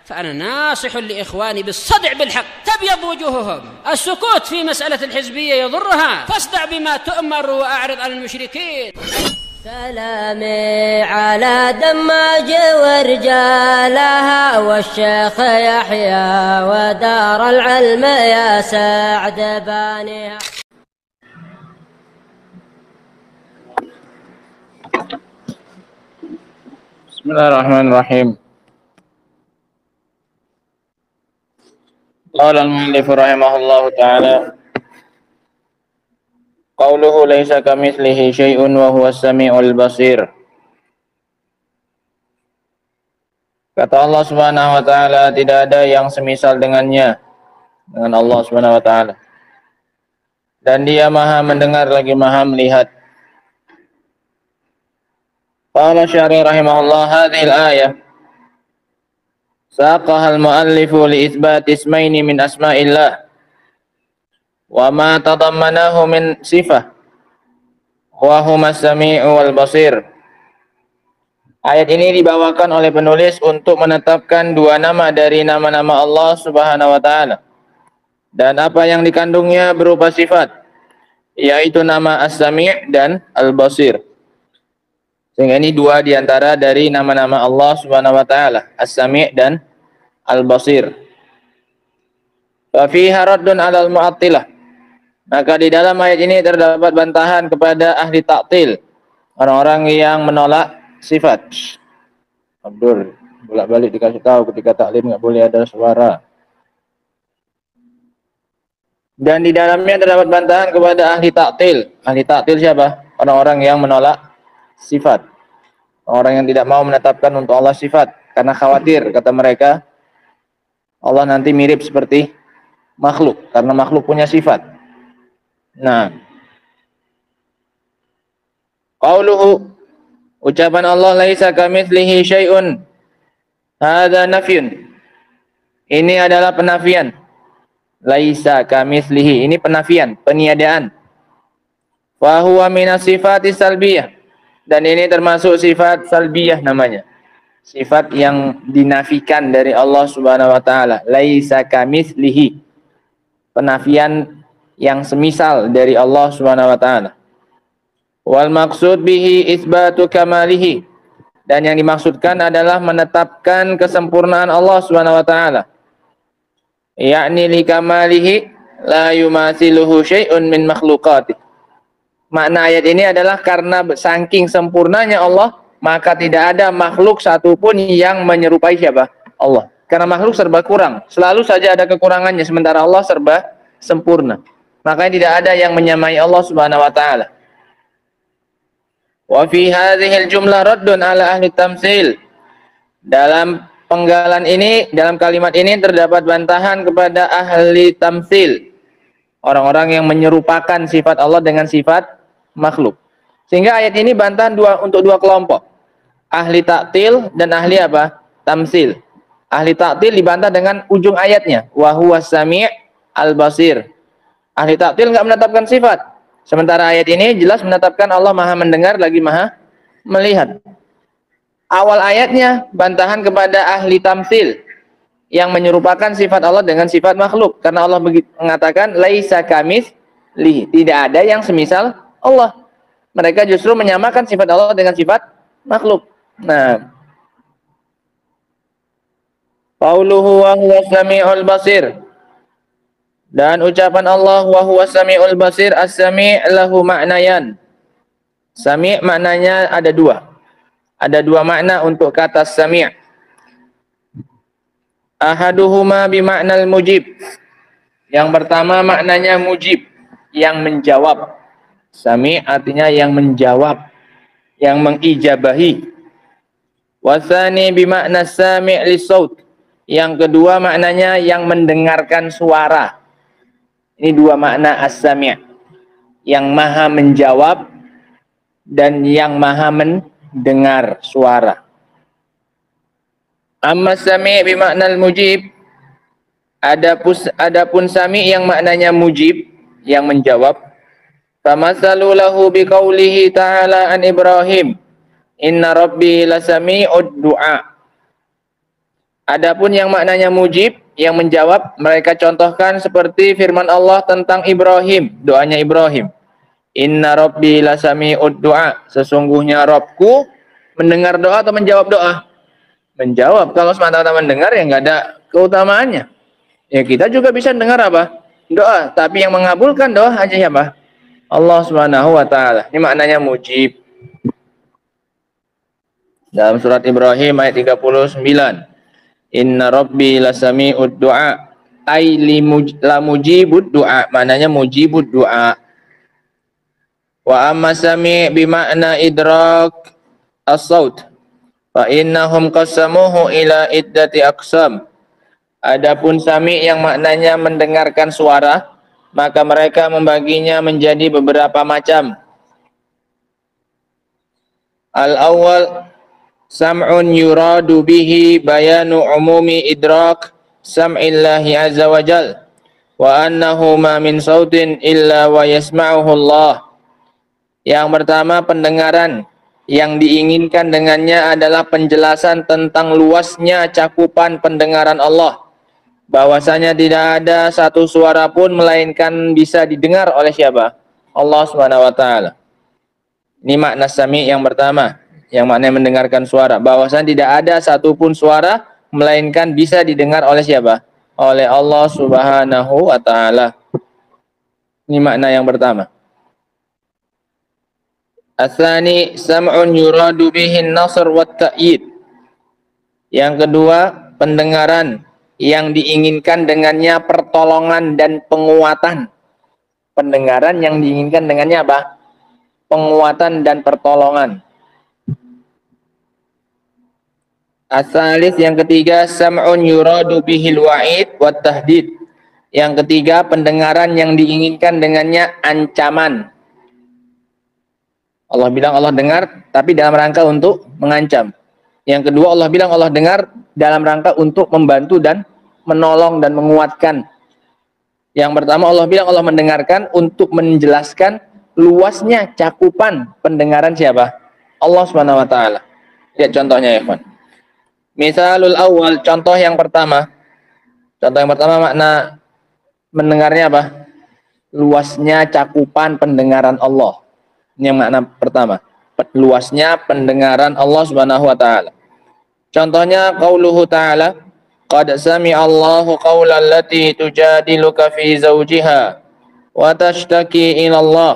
فأنا ناصح لإخواني بالصدع بالحق تبيض وجوههم. السكوت في مسألة الحزبية يضرها، فاصدع بما تؤمر وأعرض عن المشركين. سلامي على دماج ورجالها والشيخ يحيى ودار العلم يا سعد بانيها. بسم الله الرحمن الرحيم. قال المؤلف رحمه الله تعالى: قوله ليس كمثله شيء وهو السميع البصير. Kata Allah Subhanahu wa taala, tidak ada yang semisal dengannya, dengan Allah Subhanahu wa taala. Dan Dia Maha mendengar lagi Maha melihat. Qala Syari rahimahullah, hadhihi al-ayah saqaha al-muallifu li itsbat ismaini min asma'illah wa ma tadammanahu min sifah wa huma as-sami'u wal basir. Ayat ini dibawakan oleh penulis untuk menetapkan dua nama dari nama-nama Allah Subhanahu wa taala dan apa yang dikandungnya berupa sifat, yaitu nama As-Sami' dan Al-Basir. Sehingga ini dua di antara dari nama-nama Allah Subhanahu wa taala, As-Sami' dan Al-Basir. Fa fiha raddun 'alal mu'attilah. Maka di dalam ayat ini terdapat bantahan kepada ahli ta'til, orang-orang yang menolak sifat. Abdul, bolak-balik dikasih tahu ketika taklim nggak boleh ada suara. Dan di dalamnya terdapat bantahan kepada ahli ta'til. Ahli ta'til siapa? Orang-orang yang menolak sifat. Orang yang tidak mau menetapkan untuk Allah sifat karena khawatir, kata mereka, Allah nanti mirip seperti makhluk karena makhluk punya sifat. Nah, qauluhu, ucapan Allah laisa kamitslihi syai'un, hadza nafyun. Ini adalah penafian. Laisa kamitslihi, ini penafian, peniadaan. Fa huwa minas sifati salbiyah, dan ini termasuk sifat salbiyah namanya. Sifat yang dinafikan dari Allah Subhanahu wa taala. Laisa kamitslihi, penafian yang semisal dari Allah Subhanahu wa taala. Wal maksud bihi itsbatu kamalihi, dan yang dimaksudkan adalah menetapkan kesempurnaan Allah Subhanahu wa taala. Yakni li kamalihi la yumathiluhu syai'un min makhluqati. Makna ayat ini adalah karena saking sempurnanya Allah, maka tidak ada makhluk satupun yang menyerupai siapa? Allah. Karena makhluk serba kurang, selalu saja ada kekurangannya, sementara Allah serba sempurna. Makanya tidak ada yang menyamai Allah Subhanahu wa taala. Wa fi hadhil jumlah raddun ala ahli tamtsil. Dalam penggalan ini, dalam kalimat ini terdapat bantahan kepada ahli tamtsil. Orang-orang yang menyerupakan sifat Allah dengan sifat makhluk. Sehingga ayat ini bantahan untuk dua kelompok. Ahli taktil dan ahli apa? Tamtsil. Ahli taktil dibantah dengan ujung ayatnya, wa huwas sami' al-basir. Ahli taktil nggak menetapkan sifat. Sementara ayat ini jelas menetapkan Allah Maha mendengar lagi Maha melihat. Awal ayatnya bantahan kepada ahli tamtsil yang menyerupakan sifat Allah dengan sifat makhluk. Karena Allah mengatakan laisa kamitslihi, tidak ada yang semisal Allah. Mereka justru menyamakan sifat Allah dengan sifat makhluk. Nah, qauluhu wa huwas sami'ul basir. Dan ucapan Allah wa huwas sami'ul basir, as-sami' lahu ma'nayan. Sami' maknanya ada dua. Ada dua makna untuk kata sami'. Ahaduhuma bima'nal mujib. Yang pertama maknanya mujib, yang menjawab. Sami' artinya yang menjawab, yang mengijabahi. Wasani bima'na sami' lisaut. Yang kedua maknanya yang mendengarkan suara. Ini dua makna as-sami', yang maha menjawab dan yang maha mendengar suara. Amma sami' bimakna al-mujib, adapun sami' yang maknanya mujib, yang menjawab. Famathalu lahu biqaulihi ta'ala an Ibrahim, inna rabbi lasami'ud du'a. Adapun yang maknanya mujib, yang menjawab, mereka contohkan seperti firman Allah tentang Ibrahim, doanya Ibrahim. Inna rabbi lasami'ud du'a. Sesungguhnya Rabbku mendengar doa atau menjawab doa? Menjawab. Kalau semata-mata mendengar ya nggak ada keutamaannya. Ya kita juga bisa dengar apa? Doa. Tapi yang mengabulkan doa hanya siapa? Allah Subhanahu wa taala. Ini maknanya mujib. Dalam surat Ibrahim ayat 39. Inna rabbi lasami'ud du'a. Ay la mujibud du'a. Maknanya mujibud du'a. Wa amma sami' bimakna idrak as-saut. Fa innahum qasamuhu ila iddati aqsam. Adapun sami' yang maknanya mendengarkan suara, maka mereka membaginya menjadi beberapa macam. Al-awwal sam'un yuradu bihi bayanu umumi idrak sam'illahi azza wa jal wa annahu ma min sautin illa wa yasma'uhu Allah. Yang pertama, pendengaran yang diinginkan dengannya adalah penjelasan tentang luasnya cakupan pendengaran Allah, bahwasanya tidak ada satu suara pun melainkan bisa didengar oleh siapa? Allah Subhanahu wa taala. Ini makna sami yang pertama, yang maknanya mendengarkan suara, bahwasanya tidak ada satupun suara melainkan bisa didengar oleh siapa? Oleh Allah Subhanahu wa taala. Ini makna yang pertama. Atsani sam'un yuradu bihin nasr wat ta'yid. Yang kedua, pendengaran yang diinginkan dengannya pertolongan dan penguatan. Pendengaran yang diinginkan dengannya apa? Penguatan dan pertolongan. Asalis yang ketiga, sam'un yuradu bihil wa'id wat tahdid. Yang ketiga, pendengaran yang diinginkan dengannya ancaman. Allah bilang Allah dengar, tapi dalam rangka untuk mengancam. Yang kedua, Allah bilang Allah dengar dalam rangka untuk membantu dan menolong dan menguatkan. Yang pertama, Allah bilang Allah mendengarkan untuk menjelaskan luasnya cakupan pendengaran siapa? Allah Subhanahu wa taala. Lihat contohnya ya, kawan. Misalul awal, contoh yang pertama. Contoh yang pertama makna mendengarnya apa? Luasnya cakupan pendengaran Allah. Ini yang makna pertama. Luasnya pendengaran Allah Subhanahu wa taala. Contohnya qauluhu ta'ala, qad sami'a Allahu qawla allati tujadiluka fi zawjiha wa tashtaki ila Allah.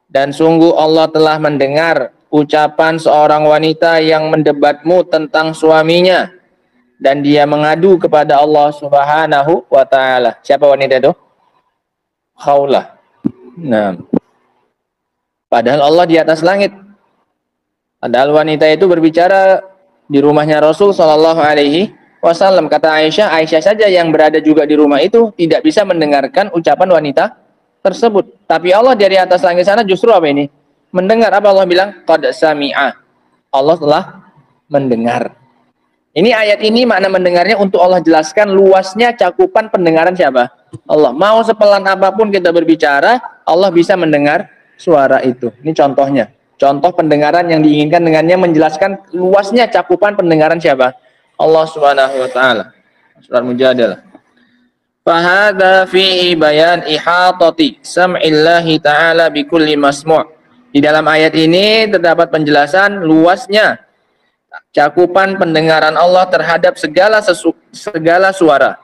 Dan sungguh Allah telah mendengar ucapan seorang wanita yang mendebatmu tentang suaminya dan dia mengadu kepada Allah Subhanahu wa taala. Siapa wanita itu? Khawlah. Nah, padahal Allah di atas langit. Padahal wanita itu berbicara di rumahnya Rasul Shallallahu Alaihi Wasallam. Kata Aisyah, Aisyah saja yang berada juga di rumah itu tidak bisa mendengarkan ucapan wanita tersebut. Tapi Allah dari atas langit sana justru apa ini? Mendengar. Apa Allah bilang? Qad sami'a. Allah telah mendengar. Ini ayat ini makna mendengarnya untuk Allah jelaskan luasnya cakupan pendengaran siapa? Allah. Mau sepelan apapun kita berbicara, Allah bisa mendengar suara itu. Ini contohnya. Contoh pendengaran yang diinginkan dengannya menjelaskan luasnya cakupan pendengaran siapa? Allah Subhanahu wa taala. Surat Mujadalah. Fahadha fihi bayan ihatati sam'illahi ta'ala bikulli masmu'. Di dalam ayat ini terdapat penjelasan luasnya cakupan pendengaran Allah terhadap segala suara.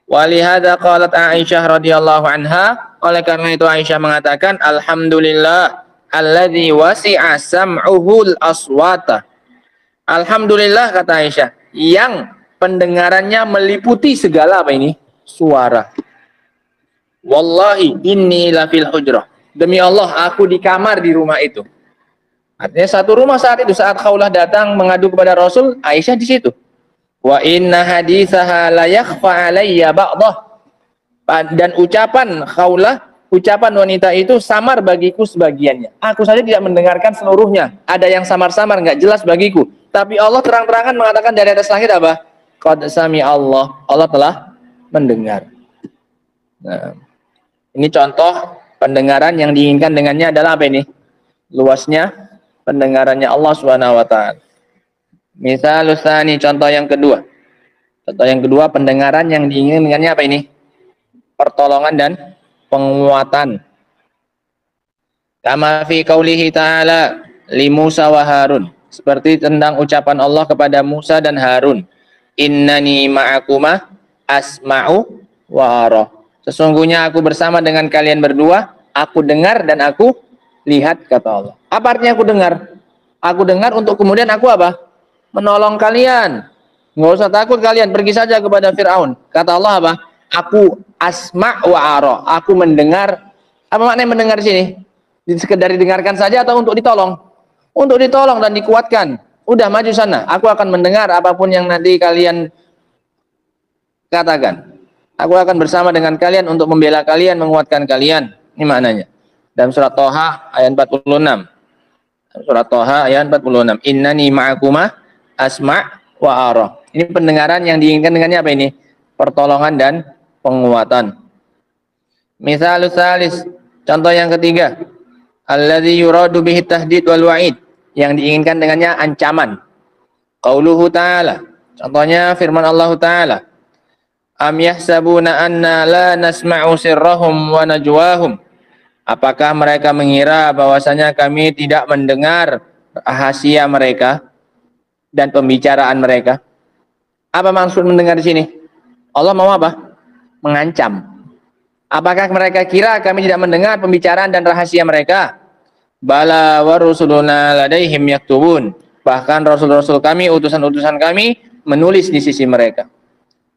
Walihada qalat Aisyah radhiyallahu anha, oleh karena itu Aisyah mengatakan alhamdulillah alladzi wasi'a sam'uhul aswata. Alhamdulillah, kata Aisyah, yang pendengarannya meliputi segala apa ini? Suara. Wallahi inni lafil hujrah. Demi Allah, aku di kamar di rumah itu. Artinya satu rumah saat itu, saat Khawlah datang mengadu kepada Rasul, Aisyah di situ. Wa inna hadithaha la yakhfa alayya ba'dah. Dan ucapan Khawlah, ucapan wanita itu samar bagiku sebagiannya. Aku saja tidak mendengarkan seluruhnya. Ada yang samar-samar, nggak jelas bagiku. Tapi Allah terang-terangan mengatakan dari atas langit apa? Qad sami Allah. Allah telah mendengar. Nah, ini contoh pendengaran yang diinginkan dengannya adalah apa ini? Luasnya pendengarannya Allah Subhanahu wa taala. Misal tsani, contoh yang kedua. Contoh yang kedua, pendengaran yang diinginkannya apa ini? Pertolongan dan penguatan. Kama fi qaulihi ta'ala li Musa wa Harun. Seperti tentang ucapan Allah kepada Musa dan Harun. Innani ma'akuma asma'u wa ara. Sesungguhnya aku bersama dengan kalian berdua, aku dengar dan aku lihat, kata Allah. Apa artinya aku dengar? Aku dengar untuk kemudian aku apa? Menolong kalian. Nggak usah takut kalian, pergi saja kepada Fir'aun. Kata Allah apa? Aku asma' wa ara. Aku mendengar. Apa maknanya mendengar di sini? Sekedar didengarkan saja atau untuk ditolong? Untuk ditolong dan dikuatkan. Udah maju sana. Aku akan mendengar apapun yang nanti kalian katakan. Aku akan bersama dengan kalian untuk membela kalian, menguatkan kalian. Ini maknanya. Dalam surat Toha ayat 46. Surat Toha ayat 46. Innani ma'akuma asma' wa ara. Ini pendengaran yang diinginkan dengannya apa ini? Pertolongan dan penguatan. Misalus salis. Contoh yang ketiga. Alladzi yuradu bihi tahdid wal wa'id. Yang diinginkan dengannya ancaman. Qauluhu ta'ala. Contohnya firman Allah Ta'ala. Am yahsabuna anna la nasma'u sirrahum wa najwahum. Apakah mereka mengira bahwasanya kami tidak mendengar rahasia mereka dan pembicaraan mereka? Apa maksud mendengar di sini? Allah mau apa? Mengancam. Apakah mereka kira kami tidak mendengar pembicaraan dan rahasia mereka? Bala wa rusuluna ladaihim yaktubun. Bahkan rasul-rasul kami, utusan-utusan kami menulis di sisi mereka.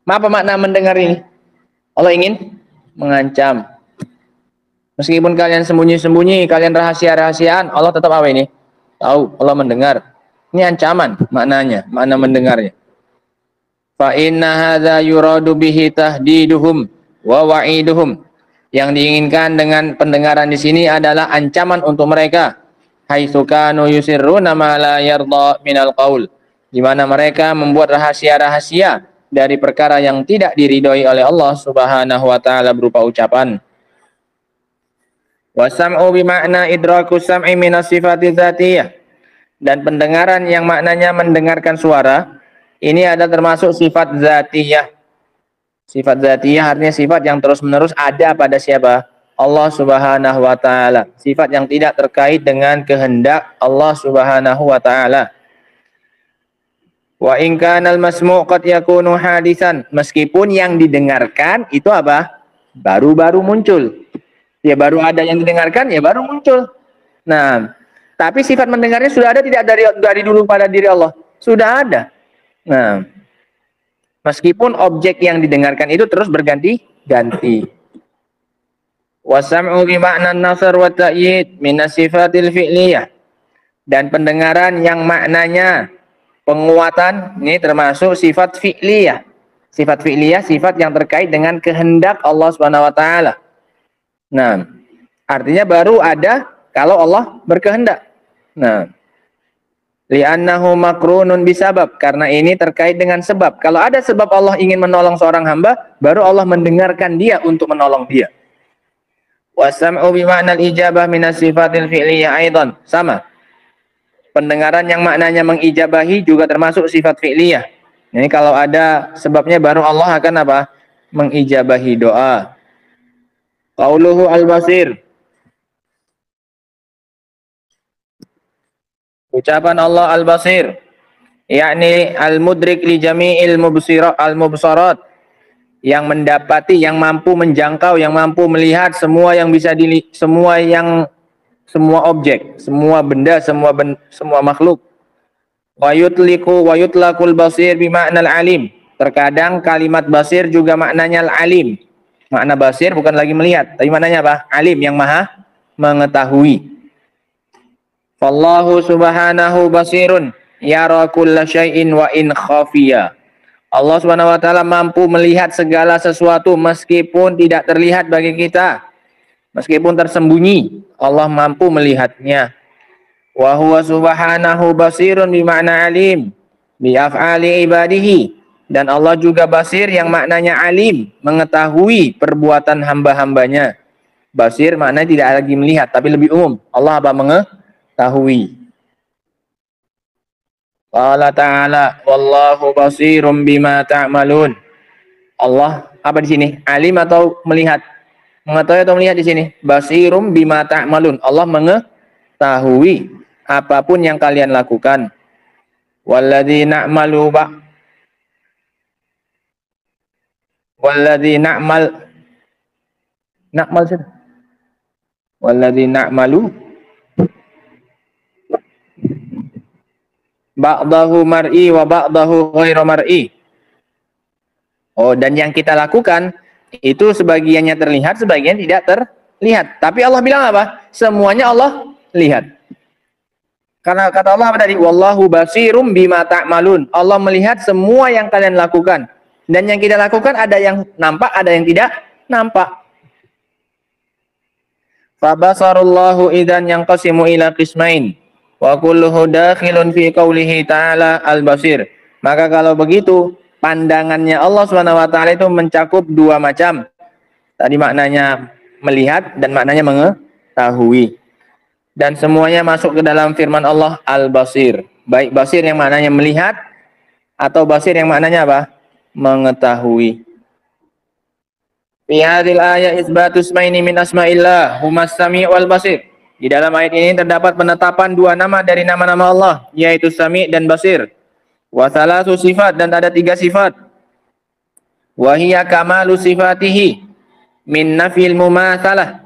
Apa makna mendengar ini? Allah ingin mengancam. Meskipun kalian sembunyi-sembunyi, kalian rahasia-rahasiaan, Allah tetap apa ini? Tahu, Allah mendengar. Ini ancaman maknanya, makna mendengarnya. Fa inna hadza yuradu bihi tahdiduhum wa wa'iduhum. Yang diinginkan dengan pendengaran di sini adalah ancaman untuk mereka. Haitsu kanu yusirruna ma la yarda minal qaul. Di mana mereka membuat rahasia-rahasia dari perkara yang tidak diridhoi oleh Allah Subhanahu wa taala berupa ucapan. Wa sam'u bi makna idraku sam'i min as-sifati dzatiyah. Dan pendengaran yang maknanya mendengarkan suara, ini ada termasuk sifat dzatiyah. Sifat dzatiyah artinya sifat yang terus-menerus ada pada siapa? Allah Subhanahu wa taala. Sifat yang tidak terkait dengan kehendak Allah Subhanahu wa taala. Wa in kana al-masmu' qad yakunu hadisan. Meskipun yang didengarkan itu apa? Baru-baru muncul. Ya baru ada yang didengarkan, ya baru muncul. Nah, tapi sifat mendengarnya sudah ada tidak dari dulu pada diri Allah? Sudah ada. Nah, meskipun objek yang didengarkan itu terus berganti-ganti. Wasam'u bi ma'na an-nasr wa ta'yid min as-sifatil fi'liyah. Dan pendengaran yang maknanya penguatan, ini termasuk sifat fi'liyah. Sifat fi'liyah, sifat yang terkait dengan kehendak Allah Subhanahu wa taala. Nah, artinya baru ada kalau Allah berkehendak. Nah, li'annahu makrunun bisabab, karena ini terkait dengan sebab. Kalau ada sebab Allah ingin menolong seorang hamba, baru Allah mendengarkan dia untuk menolong dia. Wasam'u bima'nal ijabah minas sifatil fi'liyah aidan. Sama. Pendengaran yang maknanya mengijabahi juga termasuk sifat fi'liyah. Ini kalau ada sebabnya baru Allah akan apa? Mengijabahi doa. Qauluhu al-basir. Ucapan Allah al-basir, yakni al-mudrik li jami'il al-mubsarat, yang mendapati, yang mampu menjangkau, yang mampu melihat semua yang bisa dilihat, semua objek, semua benda, semua makhluk. Wa yutliqu wa yutlaqul basir bi ma'nal alim. Terkadang kalimat basir juga maknanya al-alim. Makna basir bukan lagi melihat, tapi maknanya apa? Alim, yang maha mengetahui. Fallahu subhanahu basirun yara kulla syai'in wa in khafiya. Allah Subhanahu wa taala mampu melihat segala sesuatu meskipun tidak terlihat bagi kita. Meskipun tersembunyi, Allah mampu melihatnya. Wa huwa subhanahu basirun bi makna alim bi af'ali ibadihi. Dan Allah juga basir yang maknanya alim, mengetahui perbuatan hamba-hambanya. Basir maknanya tidak lagi melihat, tapi lebih umum. Allah apa? Mengetahui. Qala ta'ala wallahu basirum bima ta'malun. Allah apa di sini? Alim atau melihat? Mengetahui atau melihat di sini? Basirum bima ta'malun. Allah mengetahui apapun yang kalian lakukan. Walladzi na'malu walladzi na'mal sih. Walladzi na'malu ba'dahu mar'i wa ba'dahu ghairu mar'i. Oh, dan yang kita lakukan itu sebagiannya terlihat, sebagian tidak terlihat. Tapi Allah bilang apa? Semuanya Allah lihat. Karena kata Allah apa tadi? Wallahu basirum bima ta'malun. Allah melihat semua yang kalian lakukan. Dan yang kita lakukan ada yang nampak, ada yang tidak nampak. Fabasarullahu idzan yanqasimu ila qismain. Wa kulluhu dakhilun fi qaulihi ta'ala al-basir. Maka kalau begitu, pandangannya Allah SWT itu mencakup dua macam. Tadi maknanya melihat dan maknanya mengetahui. Dan semuanya masuk ke dalam firman Allah al-basir. Baik basir yang maknanya melihat atau basir yang maknanya apa? Mengetahui. Fi hadhil ayat isbatu ismaini min asma'illah humas sami' wal basir. Di dalam ayat ini terdapat penetapan dua nama dari nama-nama Allah, yaitu Sami' dan Basir. Wa salasu sifat, dan ada tiga sifat. Wa hiya kamalu sifatihi min nafil mumatsalah.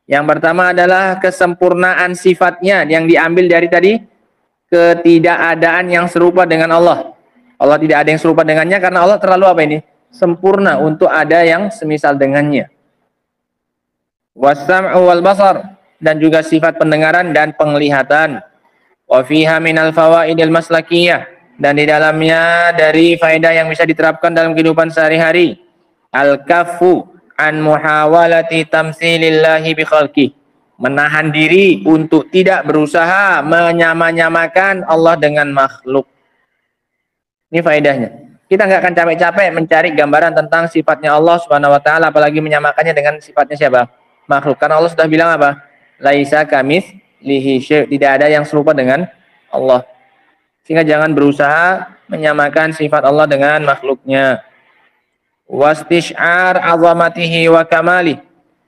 Yang pertama adalah kesempurnaan sifatnya yang diambil dari tadi ketidakadaan yang serupa dengan Allah. Allah tidak ada yang serupa dengannya karena Allah terlalu apa ini? Sempurna untuk ada yang semisal dengannya. Was-sam'u wal basar, dan juga sifat pendengaran dan penglihatan. Wa fiha minal fawaidil maslakiyah, dan di dalamnya dari faedah yang bisa diterapkan dalam kehidupan sehari-hari. Al-kaffu an muhawalati tamtsilillahi bi khalqih, menahan diri untuk tidak berusaha menyamakan Allah dengan makhluk. Ini faedahnya. Kita nggak akan capek-capek mencari gambaran tentang sifatnya Allah Subhanahu wa taala, apalagi menyamakannya dengan sifatnya siapa? Makhluk. Karena Allah sudah bilang apa? Laisa kamitslihi syai', tidak ada yang serupa dengan Allah. Sehingga jangan berusaha menyamakan sifat Allah dengan makhluknya. Wastish'ar 'azamatihi wa kamali,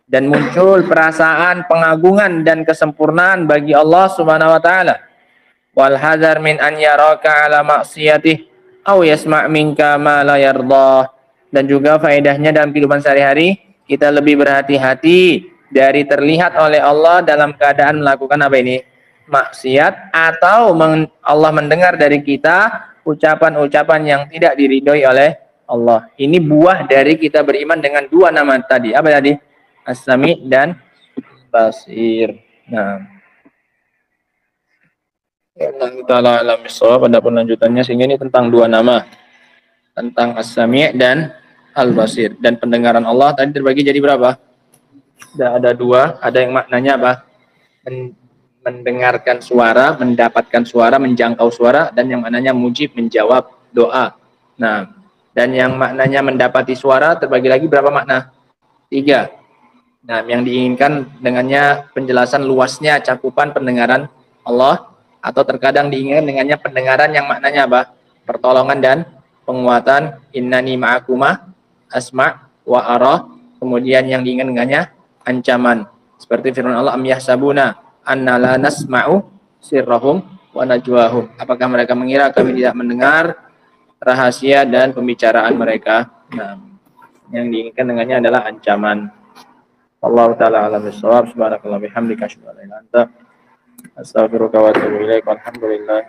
dan muncul perasaan pengagungan dan kesempurnaan bagi Allah Subhanahu wa taala. Wal hadzar min an yaraka 'ala ma'siyatihi aw yasma' minka ma la yardah, dan juga faedahnya dalam kehidupan sehari-hari kita lebih berhati-hati dari terlihat oleh Allah dalam keadaan melakukan apa ini? Maksiat, atau Allah mendengar dari kita ucapan-ucapan yang tidak diridhoi oleh Allah. Ini buah dari kita beriman dengan dua nama tadi. Apa tadi? As-Sami' dan Basir. Nah, Allah Ta'ala alam bisawab. Adapun lanjutannya sehingga ini tentang dua nama, tentang As-Sami' dan Al-Basir. Dan pendengaran Allah tadi terbagi jadi berapa? Ada dua, ada yang maknanya apa? Mendengarkan suara, mendapatkan suara, menjangkau suara, dan yang maknanya mujib, menjawab doa. Nah, dan yang maknanya mendapati suara terbagi lagi berapa makna? 3. Nah, yang diinginkan dengannya penjelasan luasnya cakupan pendengaran Allah, atau terkadang diinginkan dengannya pendengaran yang maknanya apa? Pertolongan dan penguatan. Innani ma'akuma asma' wa ara. Kemudian yang diinginkan dengannya ancaman, seperti firman Allah, am yahsabuna anna la nasma'u sirrahum wa najwahum. Apakah mereka mengira kami tidak mendengar rahasia dan pembicaraan mereka? Nah, yang diinginkan dengannya adalah ancaman. Allah Ta'ala alam bisawab. Subhanakallah bihamdika asyhadu an la ilaha illa anta astaghfiruka wa atubu ilaik. Alhamdulillah.